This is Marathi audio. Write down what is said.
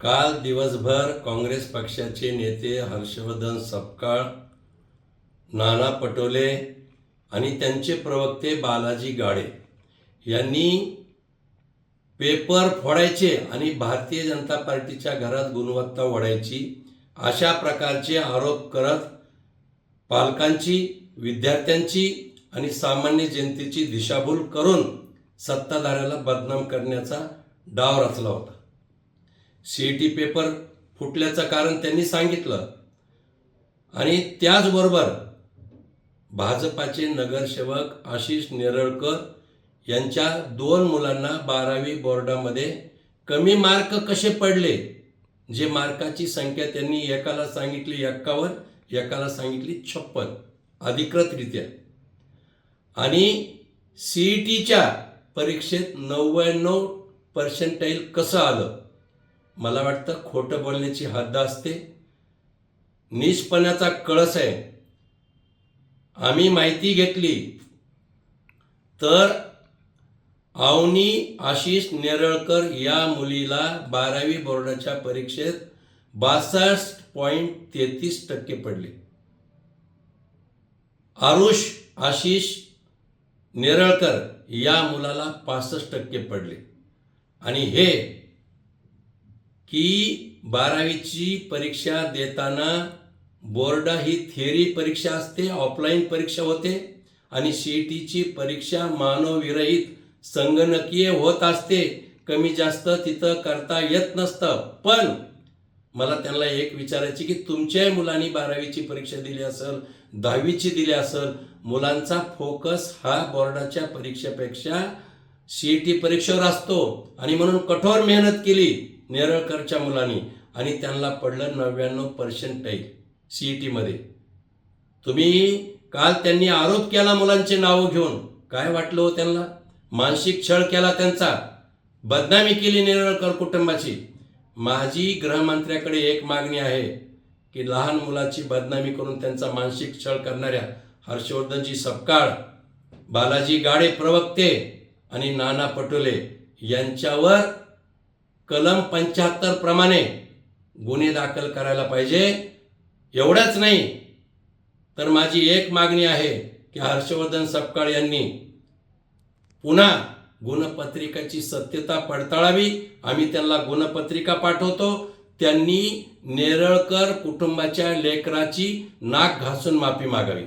काल दिवसभर काँग्रेस पक्षाचे नेते हर्षवर्धन सपकाळ, नाना पटोले आणि त्यांचे प्रवक्ते बालाजी गाडे यांनी पेपर फोडायचे आणि भारतीय जनता पार्टीच्या घरात गुणवत्ता ओढायची अशा प्रकारचे आरोप करत पालकांची, विद्यार्थ्यांची आणि सामान्य जनतेची दिशाभूल करून सत्ताधाऱ्याला बदनाम करण्याचा डाव रचला होता. सीईटी पेपर फुटल्याचं कारण त्यांनी सांगितलं आणि त्याचबरोबर भाजपाचे नगरसेवक आशिष नेरळकर यांच्या 2 मुलांना 12वी बोर्डामध्ये कमी मार्क कसे पडले, जे मार्काची संख्या त्यांनी एकाला सांगितली 51, एकाला सांगितली 56 अधिकृतरित्या, आणि सीईटीच्या परीक्षेत 99% कसं आलं. मला वाटतं खोटं बोलण्याची हद्द असते, नीचपणाचा कळस आहे. आम्ही माहिती घेतली तर अवनी आशिष नेरळकर या मुलीला 12वी बोर्डाच्या परीक्षेत 62.33% पडले. आरुष आशिष नेरळकर या मुलाला 65% पडले. आणि हे की 12वीची परीक्षा देताना बोर्ड ही थिअरी परीक्षा असते, ऑफलाईन परीक्षा होते, आणि सीईटीची परीक्षा मानवविरहित संगणकीय होत असते. कमी जास्त तिथं करता येत नसतं. पण मला त्यांना एक विचारायचे की तुमच्याही मुलांनी 12वीची परीक्षा दिली असेल, 10वीची दिली असेल, मुलांचा फोकस हा बोर्डाच्या परीक्षेपेक्षा सीईटी परीक्षेवर असतो, आणि म्हणून कठोर मेहनत केली नेरळकरच्या मुलांनी आणि त्यांना पडलं 99% सीईटीमध्ये. तुम्ही काल त्यांनी आरोप केला मुलांचे नावं घेऊन, काय वाटलं हो त्यांना? मानसिक छळ केला त्यांचा, बदनामी केली नेरळकर कुटुंबाची. माझी गृहमंत्र्याकडे एक मागणी आहे की लहान मुलाची बदनामी करून त्यांचा मानसिक छळ करणाऱ्या हर्षवर्धनजी सपकाळ, बालाजी गाडे प्रवक्ते आणि नाना पटोले यांच्यावर कलम 75 प्रमाणे गुन्हे दाखल करायला पाहिजे. एवढंच नाही तर माझी एक मागणी आहे की हर्षवर्धन सपकाळ यांनी पुन्हा गुणपत्रिकाची सत्यता पडताळावी. आम्ही त्यांना गुणपत्रिका पाठवतो. त्यांनी नेरळकर कुटुंबाच्या लेकराची नाक घासून माफी मागावी.